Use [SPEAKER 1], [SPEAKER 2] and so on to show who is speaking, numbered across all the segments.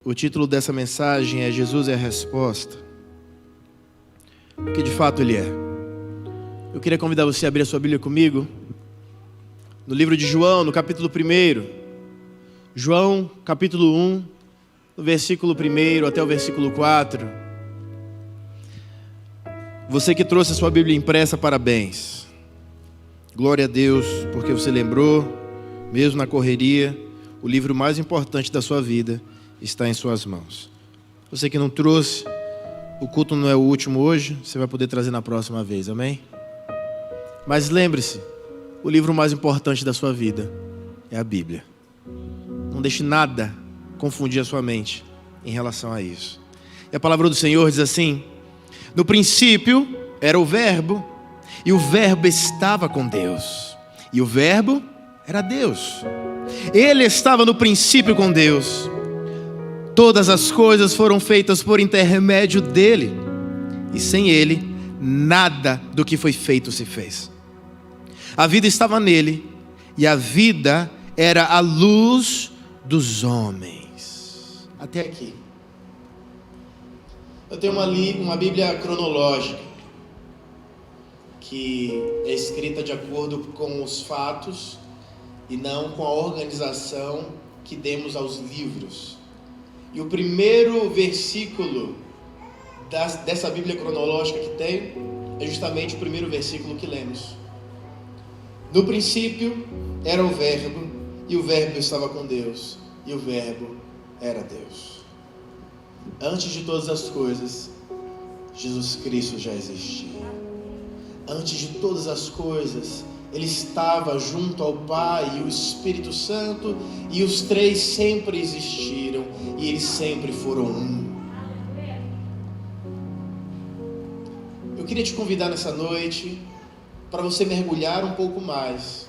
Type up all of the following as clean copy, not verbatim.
[SPEAKER 1] O título dessa mensagem é Jesus é a Resposta, porque de fato Ele é. Eu queria convidar você a abrir a sua Bíblia comigo, no livro de João, no capítulo 1. João, capítulo 1, no versículo 1 até o versículo 4. Você que trouxe a sua Bíblia impressa, parabéns. Glória a Deus, porque você lembrou, mesmo na correria, o livro mais importante da sua vida está em suas mãos. Você que não trouxe, o culto não é o último hoje, você vai poder trazer na próxima vez, amém? Mas lembre-se, o livro mais importante da sua vida é a Bíblia. Não deixe nada confundir a sua mente em relação a isso. E a palavra do Senhor diz assim: no princípio era o Verbo, e o Verbo estava com Deus, e o Verbo era Deus. Ele estava no princípio com Deus. Todas as coisas foram feitas por intermédio dele, e sem ele, nada do que foi feito se fez. A vida estava nele, e a vida era a luz dos homens. Até aqui. Eu tenho uma Bíblia cronológica, que é escrita de acordo com os fatos, e não com a organização que demos aos livros. E o primeiro versículo dessa Bíblia cronológica que tem é justamente o primeiro versículo que lemos. No princípio era o Verbo, e o Verbo estava com Deus, e o Verbo era Deus. Antes de todas as coisas, Jesus Cristo já existia. Antes de todas as coisas, Ele estava junto ao Pai e o Espírito Santo, e os três sempre existiram, e eles sempre foram um. Eu queria te convidar nessa noite para você mergulhar um pouco mais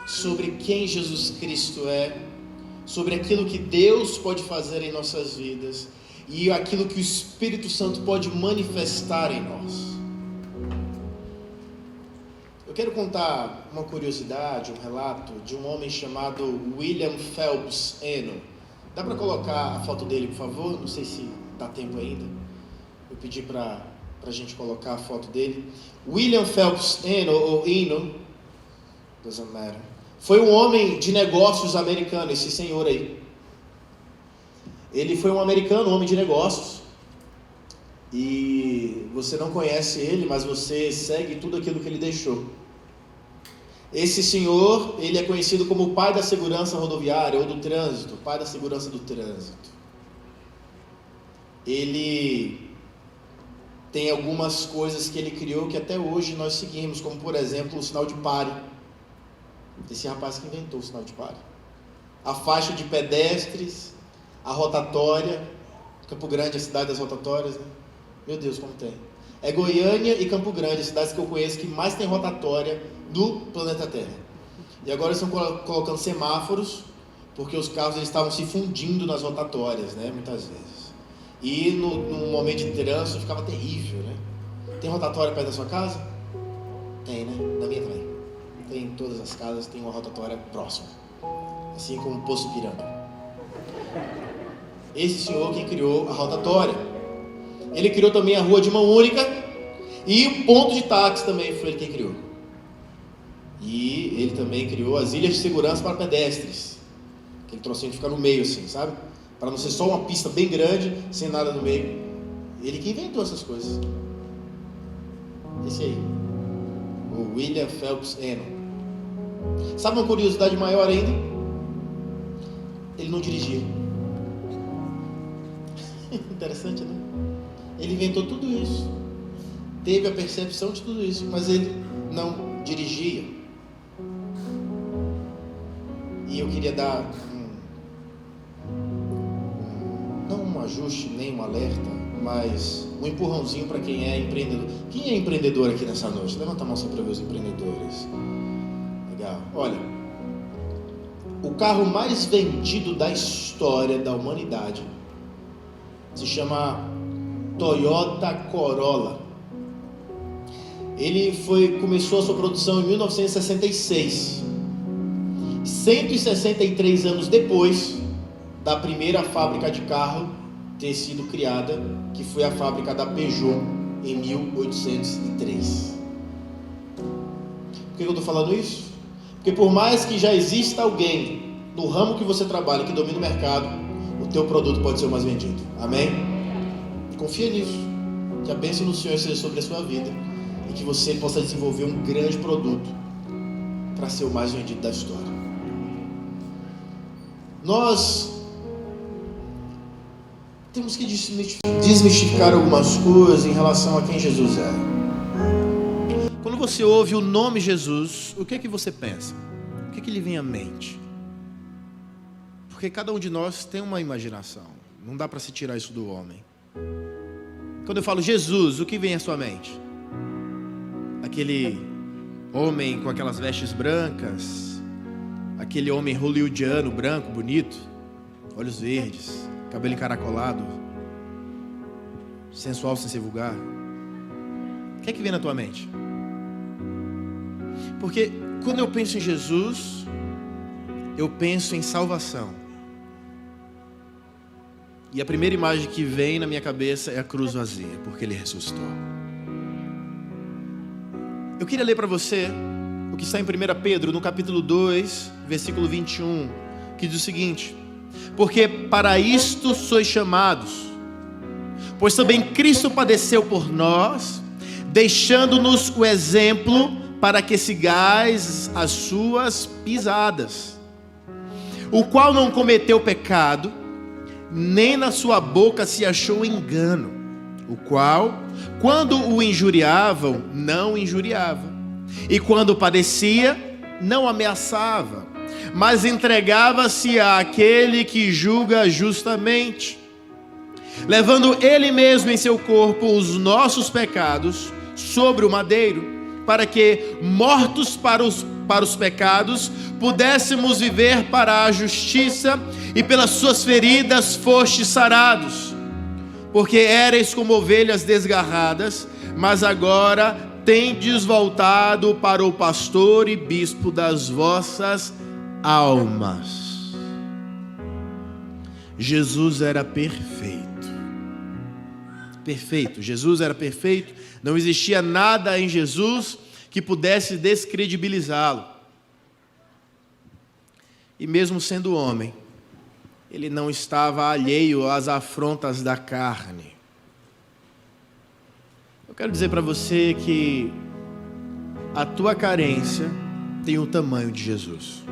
[SPEAKER 1] sobre quem Jesus Cristo é, sobre aquilo que Deus pode fazer em nossas vidas e aquilo que o Espírito Santo pode manifestar em nós. Eu quero contar uma curiosidade, um relato de um homem chamado William Phelps Eno. Dá para colocar a foto dele, por favor? Não sei se dá tempo ainda. Eu pedi para a gente colocar a foto dele. William Phelps Eno, ou Eno, doesn't matter, foi um homem de negócios americano, esse senhor aí. Ele foi um americano, um homem de negócios. E você não conhece ele, mas você segue tudo aquilo que ele deixou. Esse senhor, ele é conhecido como o pai da segurança rodoviária ou do trânsito, pai da segurança do trânsito. Ele tem algumas coisas que ele criou que até hoje nós seguimos, como por exemplo o sinal de pare. Esse rapaz que inventou o sinal de pare. A faixa de pedestres, a rotatória. Campo Grande é a cidade das rotatórias, né? Meu Deus, como tem. É Goiânia e Campo Grande, as cidades que eu conheço que mais tem rotatória do planeta Terra. E agora estão colocando semáforos, porque os carros eles estavam se fundindo nas rotatórias, né, muitas vezes. E no momento de trânsito ficava terrível, né? Tem rotatória perto da sua casa? Tem, né? Na minha também. Tem em todas as casas, tem uma rotatória próxima. Assim como o Poço Piranga. Esse senhor que criou a rotatória. Ele criou também a rua de mão única e o ponto de táxi também foi ele quem criou. E ele também criou as ilhas de segurança para pedestres. Aquele trocinho que fica no meio assim, sabe? Para não ser só uma pista bem grande, sem nada no meio. Ele que inventou essas coisas. Esse aí, o William Phelps Eno. Sabe uma curiosidade maior ainda? Ele não dirigia. Interessante, né? Ele inventou tudo isso, teve a percepção de tudo isso, mas ele não dirigia. E eu queria dar não um ajuste, nem um alerta, mas um empurrãozinho para quem é empreendedor. Quem é empreendedor aqui nessa noite? Levanta a mão só para ver os empreendedores. Legal. Olha, o carro mais vendido da história da humanidade se chama Toyota Corolla. Ele começou a sua produção em 1966. 163 anos depois, da primeira fábrica de carro ter sido criada, que foi a fábrica da Peugeot em 1803. Por que eu estou falando isso? Porque por mais que já exista alguém no ramo que você trabalha que domina o mercado, o teu produto pode ser o mais vendido. Amém? Confia nisso. Que a bênção do Senhor seja sobre a sua vida e que você possa desenvolver um grande produto para ser o mais vendido da história. Nós temos que desmistificar algumas coisas em relação a quem Jesus é. Quando você ouve o nome Jesus, o que é que você pensa? O que é que lhe vem à mente? Porque cada um de nós tem uma imaginação. Não dá para se tirar isso do homem. Quando eu falo Jesus, o que vem à sua mente? Aquele homem com aquelas vestes brancas, aquele homem hollywoodiano, branco, bonito, olhos verdes, cabelo encaracolado, sensual sem ser vulgar. O que é que vem na tua mente? Porque quando eu penso em Jesus, eu penso em salvação. E a primeira imagem que vem na minha cabeça é a cruz vazia, porque Ele ressuscitou. Eu queria ler para você o que está em 1 Pedro, no capítulo 2, versículo 21, que diz o seguinte: porque para isto sois chamados, pois também Cristo padeceu por nós, deixando-nos o exemplo para que sigais as suas pisadas, o qual não cometeu pecado, nem na sua boca se achou engano, o qual, quando o injuriavam, não injuriava, e quando padecia, não ameaçava, mas entregava-se àquele que julga justamente, levando Ele mesmo em seu corpo os nossos pecados sobre o madeiro, para que, mortos para os pecados, pudéssemos viver para a justiça, e pelas suas feridas fostes sarados. Porque éreis como ovelhas desgarradas, mas agora tendes voltado para o pastor e bispo das vossas almas. Jesus era perfeito. Perfeito. Jesus era perfeito. Não existia nada em Jesus que pudesse descredibilizá-lo. E mesmo sendo homem, Ele não estava alheio às afrontas da carne. Eu quero dizer para você que a tua carência tem o tamanho de Jesus.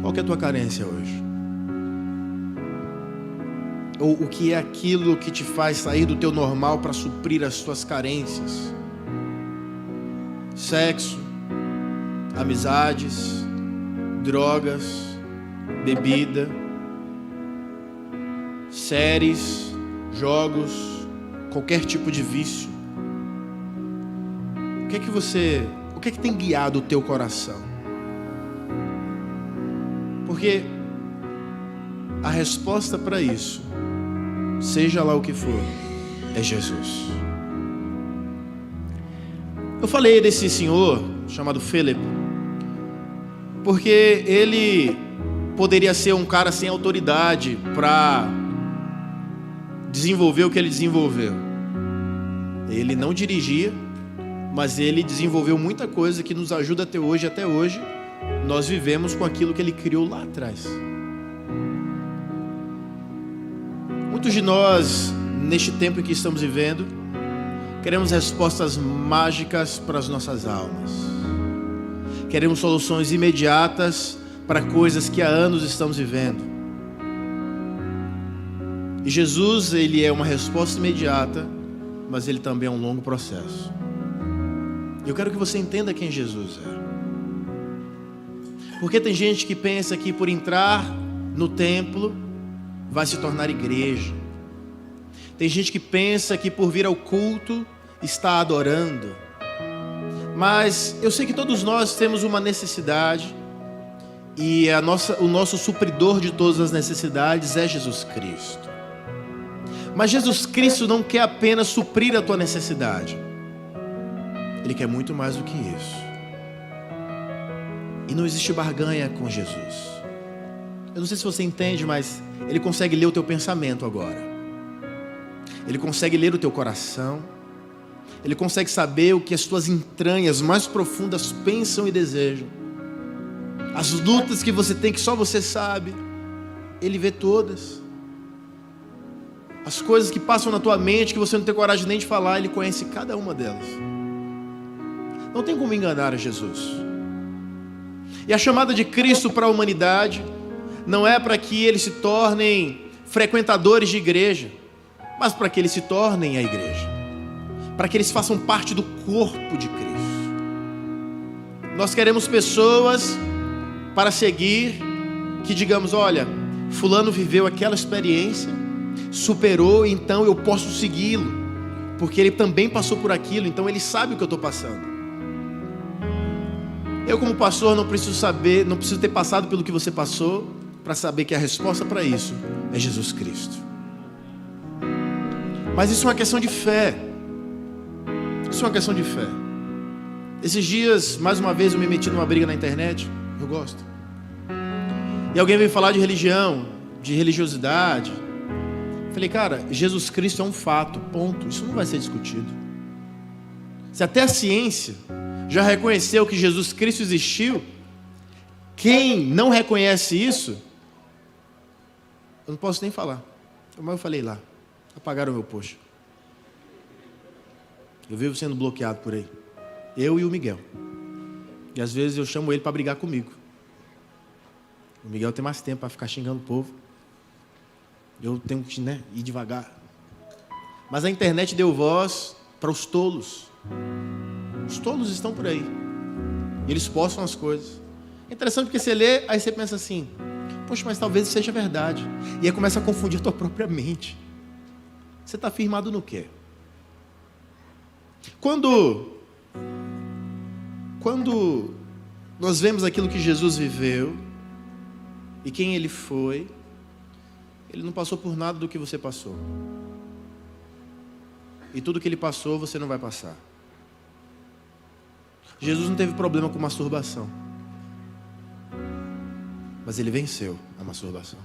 [SPEAKER 1] Qual que é a tua carência hoje? Ou o que é aquilo que te faz sair do teu normal para suprir as tuas carências? Sexo, amizades, drogas, bebida, séries, jogos, qualquer tipo de vício. O que é que tem guiado o teu coração? Porque a resposta para isso, seja lá o que for, é Jesus. Eu falei desse senhor chamado Philip, porque ele poderia ser um cara sem autoridade para desenvolver o que ele desenvolveu. Ele não dirigia, mas ele desenvolveu muita coisa que nos ajuda até hoje nós vivemos com aquilo que ele criou lá atrás. Muitos de nós, neste tempo em que estamos vivendo, queremos respostas mágicas para as nossas almas. Queremos soluções imediatas para coisas que há anos estamos vivendo. E Jesus, Ele é uma resposta imediata, mas Ele também é um longo processo. Eu quero que você entenda quem Jesus é. Porque tem gente que pensa que por entrar no templo vai se tornar igreja. Tem gente que pensa que por vir ao culto está adorando. Mas eu sei que todos nós temos uma necessidade, e o nosso supridor de todas as necessidades é Jesus Cristo. Mas Jesus Cristo não quer apenas suprir a tua necessidade. Ele quer muito mais do que isso. E não existe barganha com Jesus. Eu não sei se você entende, mas Ele consegue ler o teu pensamento agora. Ele consegue ler o teu coração. Ele consegue saber o que as tuas entranhas mais profundas pensam e desejam. As lutas que você tem que só você sabe. Ele vê todas. As coisas que passam na tua mente que você não tem coragem nem de falar, Ele conhece cada uma delas. Não tem como enganar a Jesus. E a chamada de Cristo para a humanidade não é para que eles se tornem frequentadores de igreja, mas para que eles se tornem a igreja, para que eles façam parte do corpo de Cristo. Nós queremos pessoas para seguir, que digamos, olha, fulano viveu aquela experiência, superou, então eu posso segui-lo, porque ele também passou por aquilo, então ele sabe o que eu estou passando. Eu, como pastor, não preciso ter passado pelo que você passou para saber que a resposta para isso é Jesus Cristo. Mas isso é uma questão de fé. Isso é uma questão de fé. Esses dias, mais uma vez, eu me meti numa briga na internet. Eu gosto. E alguém veio falar de religião, de religiosidade. Falei, cara, Jesus Cristo é um fato, ponto. Isso não vai ser discutido. Se até a ciência já reconheceu que Jesus Cristo existiu, quem não reconhece isso, eu não posso nem falar. Mas eu falei lá, apagaram o meu post. Eu vivo sendo bloqueado por aí. Eu e o Miguel. E às vezes eu chamo ele para brigar comigo. O Miguel tem mais tempo para ficar xingando o povo. Eu tenho que ir devagar. Mas a internet deu voz para os tolos. Os tolos estão por aí. Eles postam as coisas. É interessante porque você lê, aí você pensa assim, poxa, mas talvez seja verdade. E aí começa a confundir a tua própria mente. Você está firmado no quê? Quando nós vemos aquilo que Jesus viveu e quem Ele foi, Ele não passou por nada do que você passou. E tudo que Ele passou, você não vai passar. Jesus não teve problema com masturbação, mas Ele venceu a masturbação.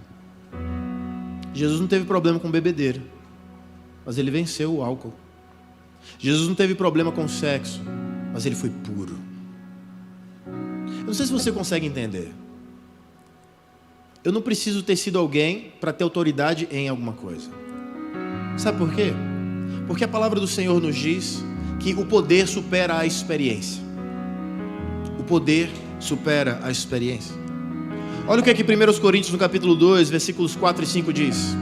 [SPEAKER 1] Jesus não teve problema com bebedeira, mas Ele venceu o álcool. Jesus não teve problema com sexo, mas Ele foi puro. Eu não sei se você consegue entender. Eu não preciso ter sido alguém para ter autoridade em alguma coisa. Sabe por quê? Porque a palavra do Senhor nos diz que o poder supera a experiência. O poder supera a experiência. Olha o que aqui 1 Coríntios no capítulo 2, versículos 4 e 5 diz.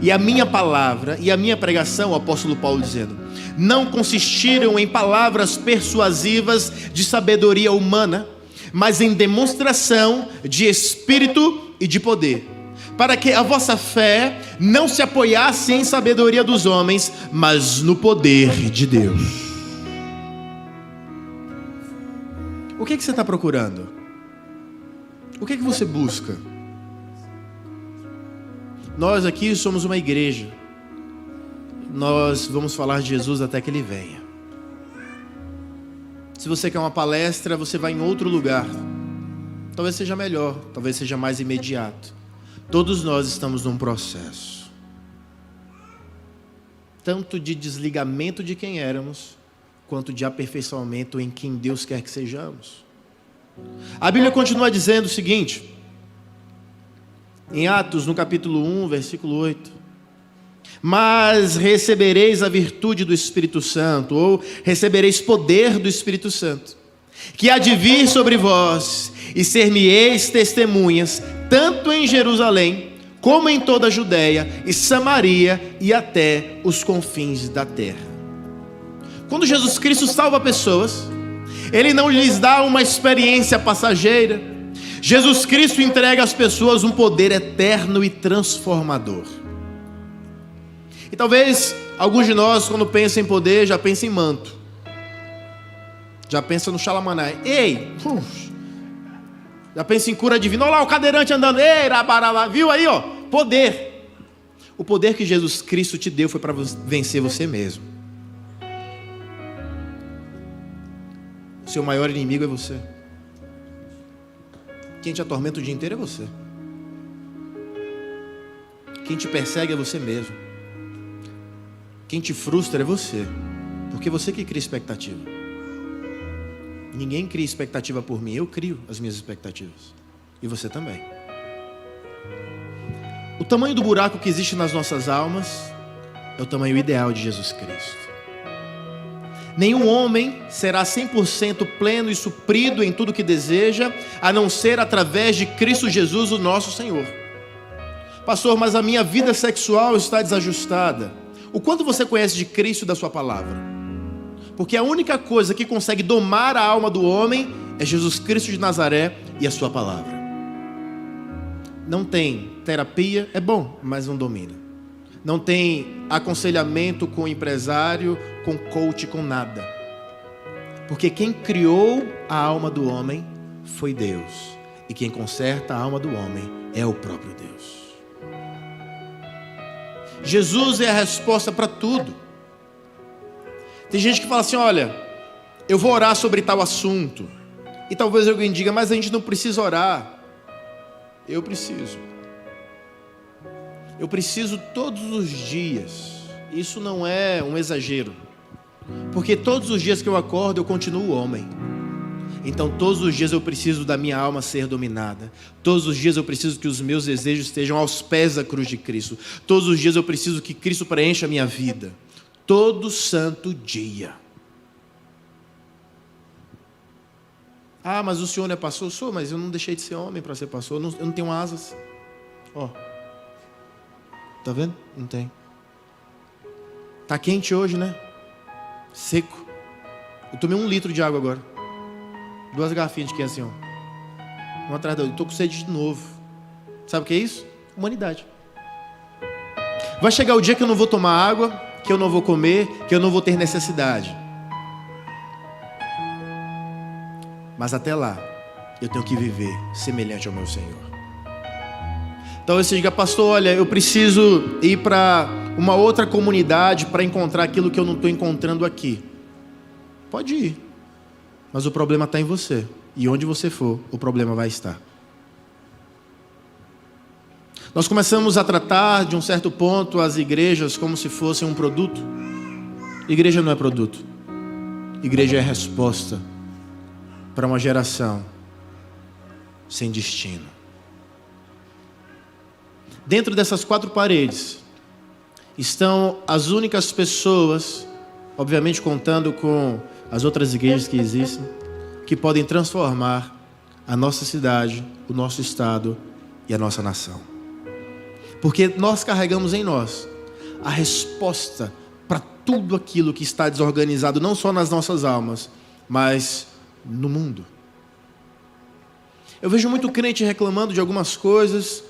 [SPEAKER 1] E a minha palavra e a minha pregação, o apóstolo Paulo dizendo, não consistiram em palavras persuasivas de sabedoria humana, mas em demonstração de espírito e de poder, para que a vossa fé não se apoiasse em sabedoria dos homens, mas no poder de Deus. O que você está procurando? O que você busca? Nós aqui somos uma igreja. Nós vamos falar de Jesus até que Ele venha. Se você quer uma palestra, você vai em outro lugar. Talvez seja melhor, talvez seja mais imediato. Todos nós estamos num processo, tanto de desligamento de quem éramos, quanto de aperfeiçoamento em quem Deus quer que sejamos. A Bíblia continua dizendo o seguinte, em Atos, no capítulo 1, versículo 8. Mas recebereis a virtude do Espírito Santo, ou recebereis poder do Espírito Santo, que há de vir sobre vós, e ser-me-eis testemunhas, tanto em Jerusalém, como em toda a Judeia e Samaria, e até os confins da terra. Quando Jesus Cristo salva pessoas, Ele não lhes dá uma experiência passageira. Jesus Cristo entrega às pessoas um poder eterno e transformador. E talvez alguns de nós, quando pensam em poder, já pensam em manto, já pensa no xalamanai. Já pensa em cura divina. Olha lá o cadeirante andando. Ei, rabarabá. Viu aí, ó? Poder. O poder que Jesus Cristo te deu foi para vencer você mesmo. O seu maior inimigo é você. Quem te atormenta o dia inteiro é você. Quem te persegue é você mesmo. Quem te frustra é você. Porque você que cria expectativa. Ninguém cria expectativa por mim. Eu crio as minhas expectativas. E você também. O tamanho do buraco que existe nas nossas almas é o tamanho ideal de Jesus Cristo. Nenhum homem será 100% pleno e suprido em tudo que deseja, a não ser através de Cristo Jesus, o nosso Senhor. Pastor, mas a minha vida sexual está desajustada. O quanto você conhece de Cristo e da sua palavra? Porque a única coisa que consegue domar a alma do homem é Jesus Cristo de Nazaré e a sua palavra. Não tem terapia, é bom, mas não domina. Não tem aconselhamento com empresário, com coach, com nada. Porque quem criou a alma do homem foi Deus. E quem conserta a alma do homem é o próprio Deus. Jesus é a resposta para tudo. Tem gente que fala assim, olha, eu vou orar sobre tal assunto. E talvez alguém diga, mas a gente não precisa orar. Eu preciso. Eu preciso todos os dias. Isso não é um exagero. Porque todos os dias que eu acordo, eu continuo homem. Então todos os dias eu preciso da minha alma ser dominada. Todos os dias eu preciso que os meus desejos estejam aos pés da cruz de Cristo. Todos os dias eu preciso que Cristo preencha a minha vida. Todo santo dia. Ah, mas o senhor não é pastor? Eu sou, mas eu não deixei de ser homem para ser pastor. Eu não tenho asas. Ó. Tá vendo? Não tem. Tá quente hoje, né? Seco. Eu tomei 1 litro de água agora. 2 garrafinhas de quente assim, ó. Uma atrás da outra. Eu tô com sede de novo. Sabe o que é isso? Humanidade. Vai chegar o dia que eu não vou tomar água, que eu não vou comer, que eu não vou ter necessidade. Mas até lá, eu tenho que viver semelhante ao meu Senhor. Talvez você diga, pastor, olha, eu preciso ir para uma outra comunidade para encontrar aquilo que eu não estou encontrando aqui. Pode ir. Mas o problema está em você. E onde você for, o problema vai estar. Nós começamos a tratar, de um certo ponto, as igrejas como se fossem um produto. Igreja não é produto. Igreja é resposta para uma geração sem destino. Dentro dessas 4 paredes estão as únicas pessoas, obviamente contando com as outras igrejas que existem, que podem transformar a nossa cidade, o nosso estado e a nossa nação. Porque nós carregamos em nós a resposta para tudo aquilo que está desorganizado, não só nas nossas almas, mas no mundo. Eu vejo muito crente reclamando de algumas coisas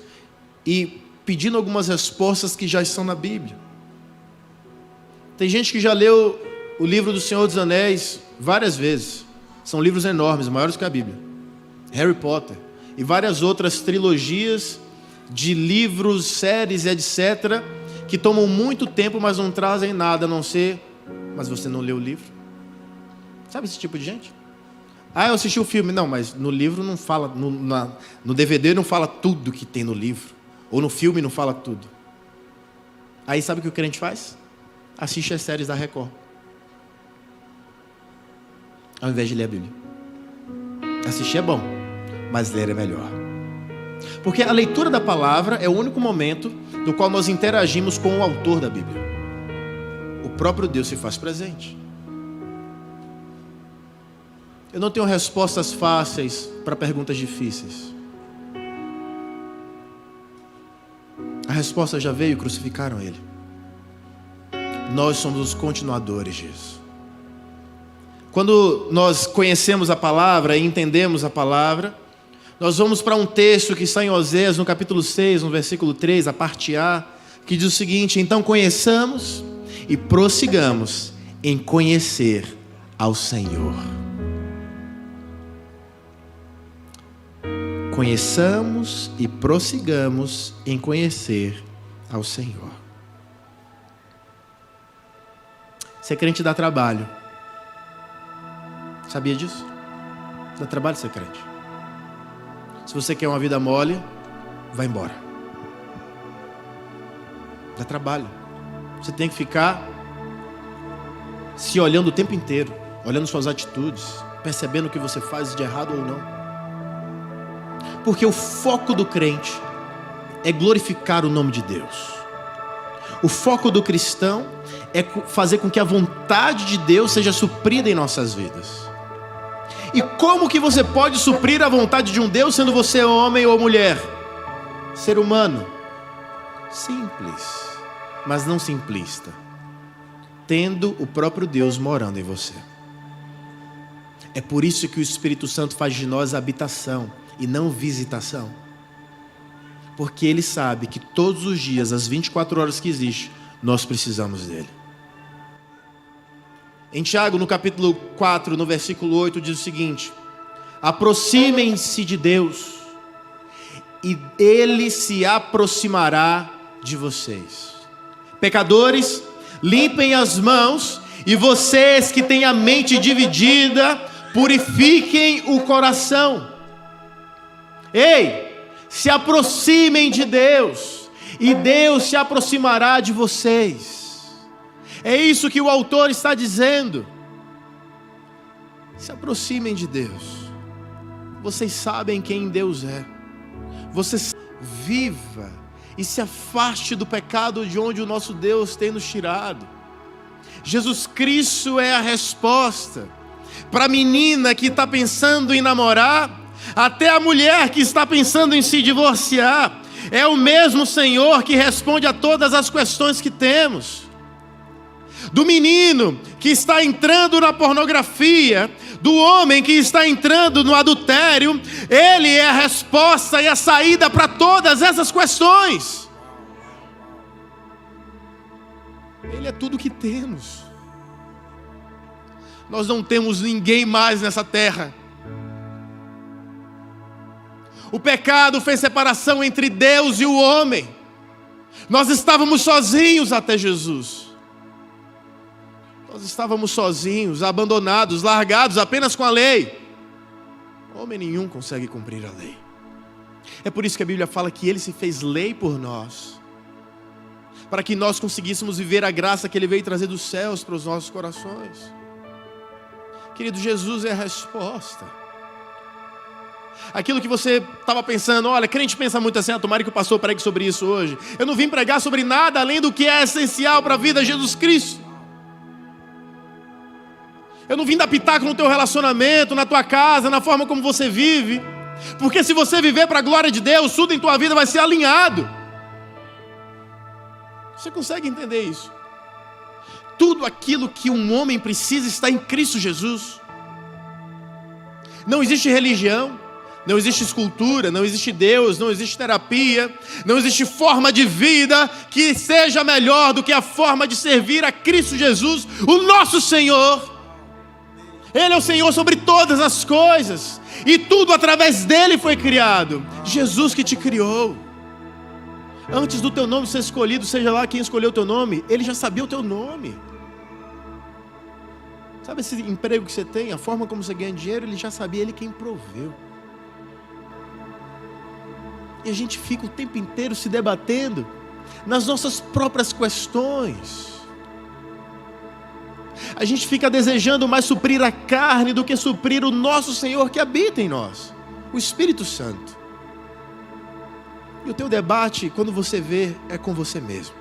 [SPEAKER 1] e pedindo algumas respostas que já estão na Bíblia. Tem gente que já leu o livro do Senhor dos Anéis várias vezes. São livros enormes, maiores que a Bíblia. Harry Potter e várias outras trilogias de livros, séries, etc., que tomam muito tempo, mas não trazem nada, a não ser, mas você não leu o livro? Sabe esse tipo de gente? Ah, eu assisti o filme. Não, mas no livro não fala, no DVD não fala tudo que tem no livro. Ou no filme não fala tudo. Aí sabe o que o crente faz? Assiste as séries da Record, ao invés de ler a Bíblia. Assistir é bom, mas ler é melhor. Porque a leitura da palavra é o único momento no qual nós interagimos com o autor da Bíblia. O próprio Deus se faz presente. Eu não tenho respostas fáceis para perguntas difíceis. A resposta já veio, crucificaram ele. Nós somos os continuadores disso. Quando nós conhecemos a palavra e entendemos a palavra, nós vamos para um texto que está em Oséias, no capítulo 6, no versículo 3, a parte A, que diz o seguinte: então conheçamos e prossigamos em conhecer ao Senhor. Conheçamos e prossigamos em conhecer ao Senhor. Ser crente dá trabalho. Sabia disso? Dá trabalho ser crente. Se você quer uma vida mole, vai embora. Dá trabalho. Você tem que ficar se olhando o tempo inteiro, olhando suas atitudes, percebendo o que você faz de errado ou não. Porque o foco do crente é glorificar o nome de Deus. O foco do cristão é fazer com que a vontade de Deus seja suprida em nossas vidas. E como que você pode suprir a vontade de um Deus sendo você homem ou mulher? Ser humano. Simples, mas não simplista. Tendo o próprio Deus morando em você. É por isso que o Espírito Santo faz de nós habitação e não visitação. Porque Ele sabe que todos os dias, as 24 horas que existe, nós precisamos dEle. Em Tiago, no capítulo 4, no versículo 8, diz o seguinte: aproximem-se de Deus, e Ele se aproximará de vocês. Pecadores, limpem as mãos, e vocês que têm a mente dividida, purifiquem o coração. Ei, se aproximem de Deus, e Deus se aproximará de vocês. É isso que o autor está dizendo. Se aproximem de Deus. Vocês sabem quem Deus é. Você viva e se afaste do pecado de onde o nosso Deus tem nos tirado. Jesus Cristo é a resposta para a menina que está pensando em namorar, até a mulher que está pensando em se divorciar. É o mesmo Senhor que responde a todas as questões que temos. Do menino que está entrando na pornografia, do homem que está entrando no adultério, Ele é a resposta e a saída para todas essas questões. Ele é tudo que temos. Nós não temos ninguém mais nessa terra. O pecado fez separação entre Deus e o homem. Nós estávamos sozinhos até Jesus. Nós estávamos sozinhos, abandonados, largados apenas com a lei. Homem nenhum consegue cumprir a lei. É por isso que a Bíblia fala que Ele se fez lei por nós, para que nós conseguíssemos viver a graça que Ele veio trazer dos céus para os nossos corações. Querido, Jesus é a resposta. Aquilo que você estava pensando, olha, crente pensa muito assim, tomara que o pastor pregue sobre isso hoje. Eu não vim pregar sobre nada além do que é essencial para a vida de Jesus Cristo. Eu não vim dar pitaco no teu relacionamento, na tua casa, na forma como você vive. Porque se você viver para a glória de Deus, tudo em tua vida vai ser alinhado. Você consegue entender isso? Tudo aquilo que um homem precisa está em Cristo Jesus. Não existe religião, não existe escultura, não existe Deus, não existe terapia, não existe forma de vida que seja melhor do que a forma de servir a Cristo Jesus, o nosso Senhor. Ele é o Senhor sobre todas as coisas, e tudo através dele foi criado. Jesus que te criou. Antes do teu nome ser escolhido, seja lá quem escolheu o teu nome, Ele já sabia o teu nome. Sabe esse emprego que você tem, a forma como você ganha dinheiro, Ele já sabia, Ele quem proveu. E a gente fica o tempo inteiro se debatendo nas nossas próprias questões. A gente fica desejando mais suprir a carne do que suprir o nosso Senhor que habita em nós, o Espírito Santo. E o teu debate, quando você vê, é com você mesmo.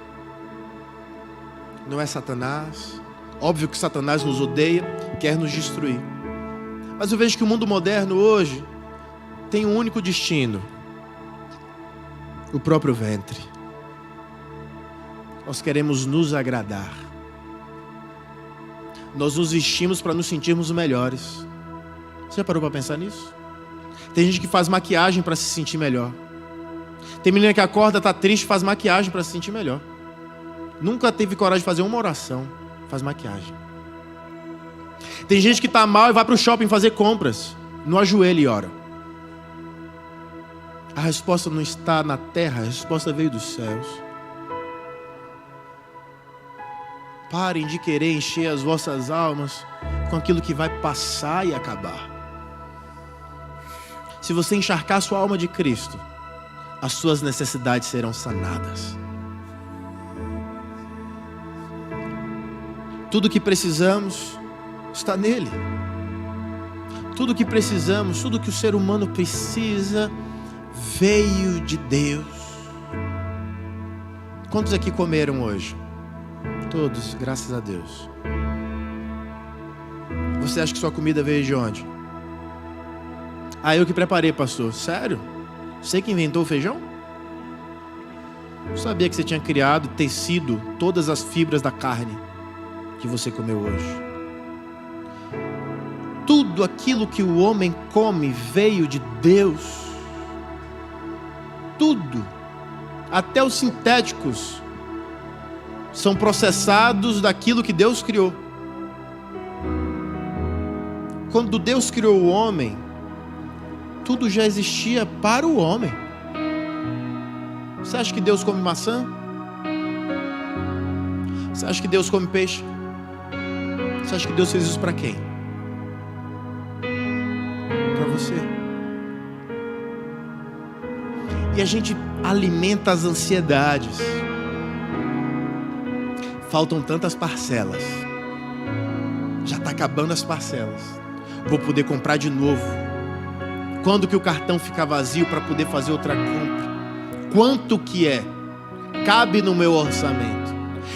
[SPEAKER 1] Não é Satanás. Óbvio que Satanás nos odeia, quer nos destruir. Mas eu vejo que o mundo moderno hoje tem um único destino: o próprio ventre. Nós queremos nos agradar. Nós nos vestimos para nos sentirmos melhores. Você já parou para pensar nisso? Tem gente que faz maquiagem para se sentir melhor. Tem menina que acorda, está triste, faz maquiagem para se sentir melhor. Nunca teve coragem de fazer uma oração, faz maquiagem. Tem gente que está mal e vai para o shopping fazer compras, no ajoelho e ora. A resposta não está na terra, a resposta veio dos céus. Parem de querer encher as vossas almas com aquilo que vai passar e acabar. Se você encharcar sua alma de Cristo, as suas necessidades serão sanadas. Tudo que precisamos está nele. Tudo que precisamos, tudo que o ser humano precisa, veio de Deus. Quantos aqui comeram hoje? Todos, graças a Deus. Você acha que sua comida veio de onde? Eu que preparei, pastor. Sério? Você que inventou o feijão? Eu sabia que você tinha criado, tecido todas as fibras da carne que você comeu hoje. Tudo aquilo que o homem come veio de Deus. Tudo, até os sintéticos, são processados daquilo que Deus criou. Quando Deus criou o homem, tudo já existia para o homem. Você acha que Deus come maçã? Você acha que Deus come peixe? Você acha que Deus fez isso para quem? Para você. E a gente alimenta as ansiedades. Faltam tantas parcelas. Já está acabando as parcelas. Vou poder comprar de novo. Quando que o cartão fica vazio para poder fazer outra compra? Quanto que é? Cabe no meu orçamento?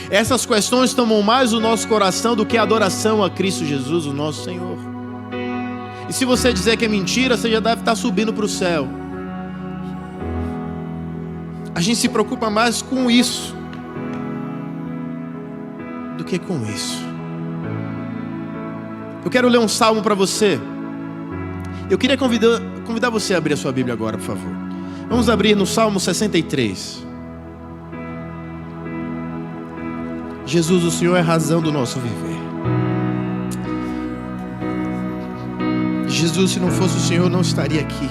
[SPEAKER 1] Essas questões tomam mais o nosso coração do que a adoração a Cristo Jesus, o nosso Senhor. E se você dizer que é mentira, você já deve estar subindo para o céu. A gente se preocupa mais com isso do que com isso. Eu quero ler um salmo para você. Eu queria convidar você a abrir a sua Bíblia agora, por favor. Vamos abrir no Salmo 63. Jesus, o Senhor é a razão do nosso viver. Jesus, se não fosse o Senhor, eu não estaria aqui.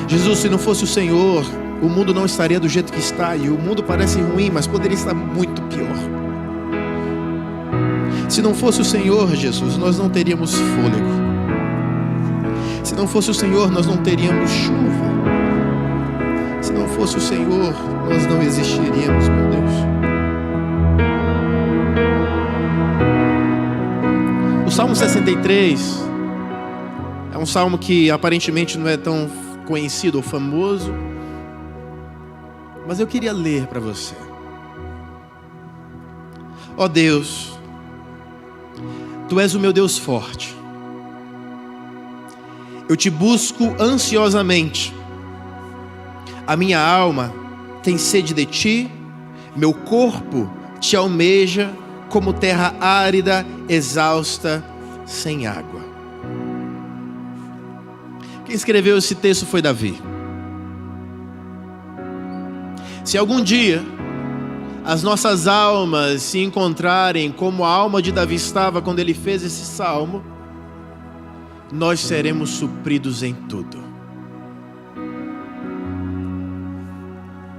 [SPEAKER 1] Jesus, se não fosse o Senhor, o mundo não estaria do jeito que está. E o mundo parece ruim, mas poderia estar muito pior. Se não fosse o Senhor, Jesus, nós não teríamos fôlego. Se não fosse o Senhor, nós não teríamos chuva. Se não fosse o Senhor, nós não existiríamos, meu Deus. O Salmo 63 é um salmo que aparentemente não é tão conhecido ou famoso, mas eu queria ler para você. Ó Deus, Tu és o meu Deus forte. Eu te busco ansiosamente. A minha alma tem sede de ti, meu corpo te almeja como terra árida, exausta, sem água. Quem escreveu esse texto foi Davi. Se algum dia as nossas almas se encontrarem como a alma de Davi estava quando ele fez esse salmo, nós seremos supridos em tudo.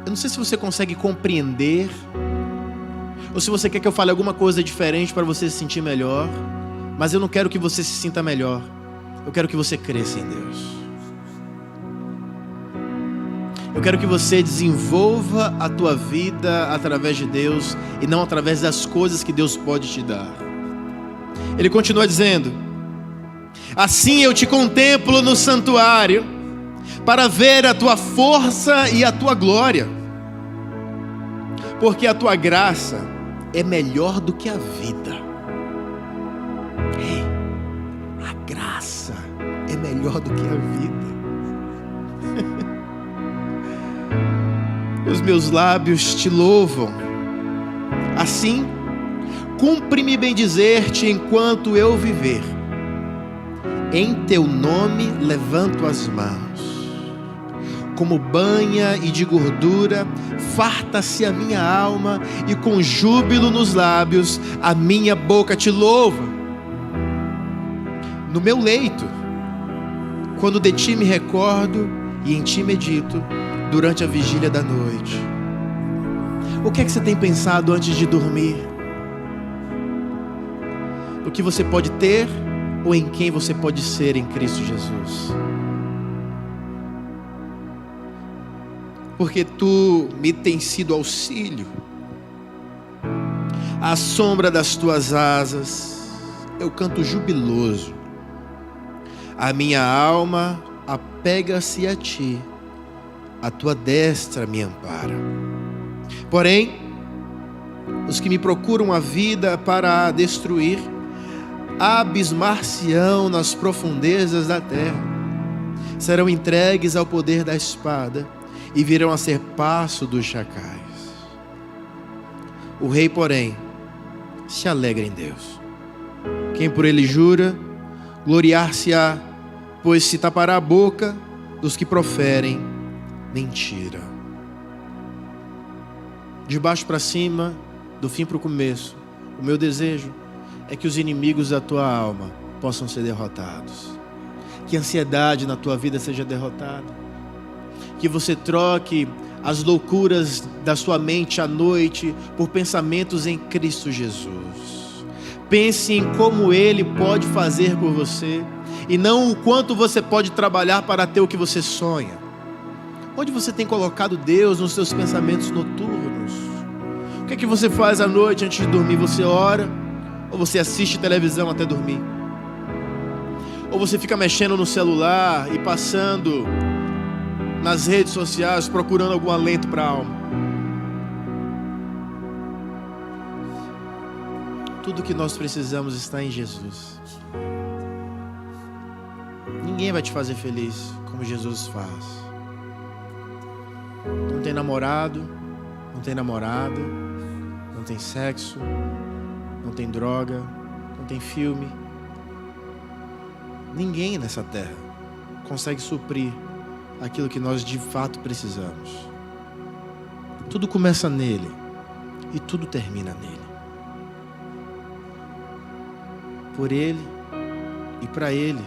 [SPEAKER 1] Eu não sei se você consegue compreender, ou se você quer que eu fale alguma coisa diferente para você se sentir melhor, mas eu não quero que você se sinta melhor. Eu quero que você cresça em Deus. Eu quero que você desenvolva a tua vida através de Deus e não através das coisas que Deus pode te dar. Ele continua dizendo: assim eu te contemplo no santuário, para ver a tua força e a tua glória, porque a tua graça é melhor do que a vida. Ei, a graça é melhor do que a vida. Os meus lábios te louvam. Assim, cumpre-me bendizer-te enquanto eu viver. Em teu nome levanto as mãos. Como banha e de gordura, farta-se a minha alma, e com júbilo nos lábios, a minha boca te louva. No meu leito, quando de ti me recordo e em ti medito, durante a vigília da noite. O que é que você tem pensado antes de dormir? O que você pode ter ou em quem você pode ser em Cristo Jesus? Porque tu me tens sido auxílio. À sombra das tuas asas, eu canto jubiloso. A minha alma apega-se a ti, a tua destra me ampara. Porém, os que me procuram a vida para a destruir, abismar-se-ão nas profundezas da terra, serão entregues ao poder da espada e virão a ser pasto dos chacais. O rei, porém, se alegra em Deus. Quem por ele jura, gloriar-se-á, pois se tapará a boca dos que proferem mentira. De baixo para cima, do fim para o começo, o meu desejo é que os inimigos da tua alma possam ser derrotados. Que a ansiedade na tua vida seja derrotada. Que você troque as loucuras da sua mente à noite por pensamentos em Cristo Jesus. Pense em como Ele pode fazer por você e não o quanto você pode trabalhar para ter o que você sonha. Onde você tem colocado Deus nos seus pensamentos noturnos? O que é que você faz à noite antes de dormir? Você ora? Ou você assiste televisão até dormir? Ou você fica mexendo no celular e passando nas redes sociais procurando algum alento para a alma? Tudo que nós precisamos está em Jesus. Ninguém vai te fazer feliz como Jesus faz. Não tem namorado, não tem namorada, não tem sexo, não tem droga, não tem filme. Ninguém nessa terra consegue suprir aquilo que nós de fato precisamos. Tudo começa nele e tudo termina nele. Por ele e para ele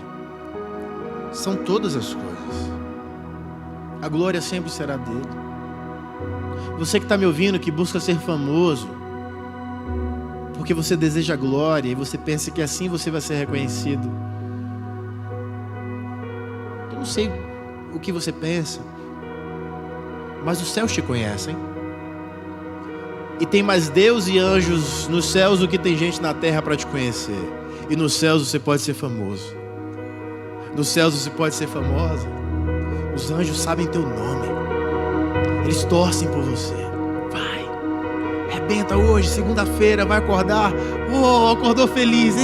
[SPEAKER 1] são todas as coisas. A glória sempre será dele. Você que está me ouvindo, que busca ser famoso, porque você deseja glória e você pensa que assim você vai ser reconhecido. Eu não sei o que você pensa, mas os céus te conhecem. E tem mais Deus e anjos nos céus do que tem gente na terra para te conhecer. E nos céus você pode ser famoso. Nos céus você pode ser famosa. Os anjos sabem teu nome. Eles torcem por você. Vai, arrebenta hoje, segunda-feira, vai acordar. Oh, acordou feliz.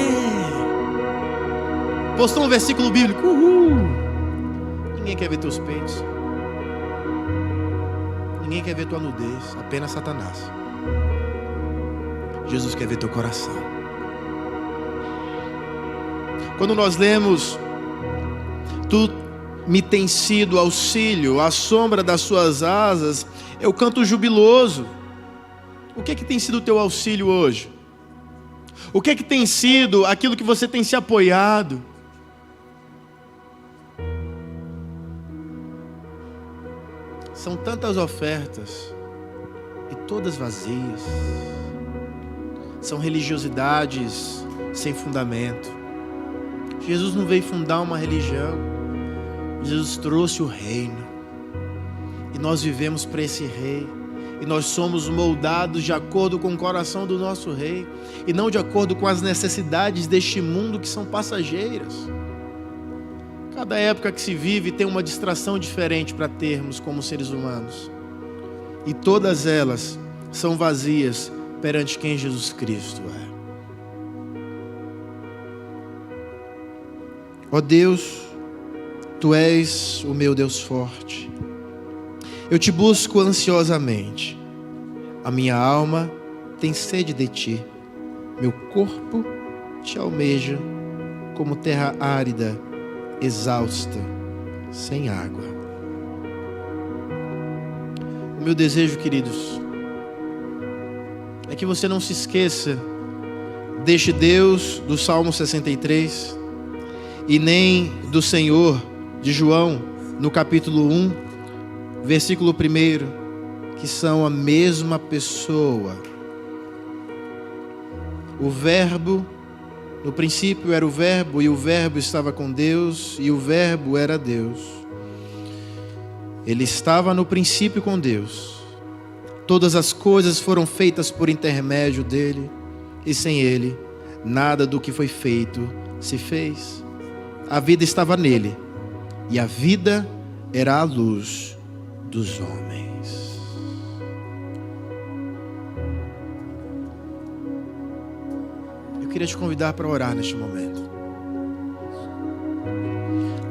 [SPEAKER 1] Postou um versículo bíblico. Uhul. Ninguém quer ver teus peitos. Ninguém quer ver tua nudez. Apenas Satanás. Jesus quer ver teu coração. Quando nós lemos: tu me tens sido auxílio, à sombra das suas asas, eu canto jubiloso. O que é que tem sido o teu auxílio hoje? O que é que tem sido aquilo que você tem se apoiado? São tantas ofertas e todas vazias. São religiosidades sem fundamento. Jesus não veio fundar uma religião. Jesus trouxe o reino. E nós vivemos para esse rei. E nós somos moldados de acordo com o coração do nosso rei. E não de acordo com as necessidades deste mundo que são passageiras. Cada época que se vive tem uma distração diferente para termos como seres humanos. E todas elas são vazias perante quem Jesus Cristo é. Ó Deus, Tu és o meu Deus forte. Eu te busco ansiosamente. A minha alma tem sede de Ti. Meu corpo Te almeja como terra árida, exausta, sem água. O meu desejo, queridos, é que você não se esqueça deste Deus do Salmo 63 e nem do Senhor de João no capítulo 1, versículo 1, que são a mesma pessoa. O verbo, no princípio era o verbo, e o verbo estava com Deus, e o verbo era Deus. Ele estava no princípio com Deus. Todas as coisas foram feitas por intermédio dele, e sem Ele, nada do que foi feito se fez. A vida estava nele, e a vida era a luz dos homens. Eu queria te convidar para orar neste momento.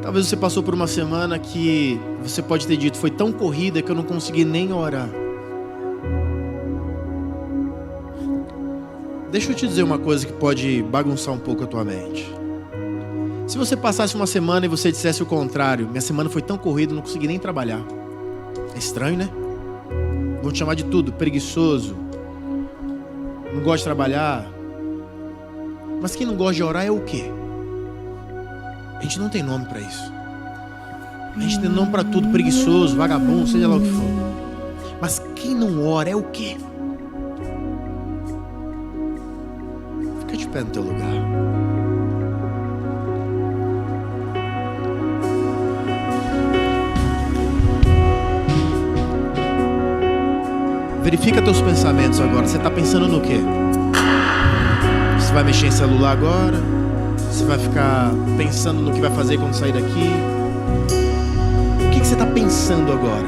[SPEAKER 1] Talvez você passou por uma semana que você pode ter dito, foi tão corrida que eu não consegui nem orar. Deixa eu te dizer uma coisa que pode bagunçar um pouco a tua mente. Se você passasse uma semana e você dissesse o contrário, minha semana foi tão corrida, eu não consegui nem trabalhar. É estranho, né? Vão te chamar de tudo, preguiçoso, não gosta de trabalhar. Mas quem não gosta de orar é o quê? A gente não tem nome para isso. A gente tem nome para tudo, preguiçoso, vagabundo, seja lá o que for. Mas quem não ora é o quê? Fica de pé no teu lugar. Verifica teus pensamentos agora. Você está pensando no quê? Você vai mexer em celular agora? Você vai ficar pensando no que vai fazer quando sair daqui? O que você está pensando agora?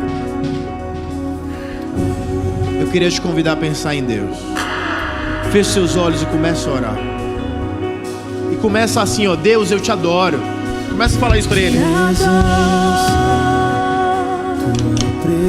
[SPEAKER 1] Eu queria te convidar a pensar em Deus. Feche seus olhos e comece a orar. E começa assim, ó: Deus, eu te adoro. Começa a falar isso para Ele.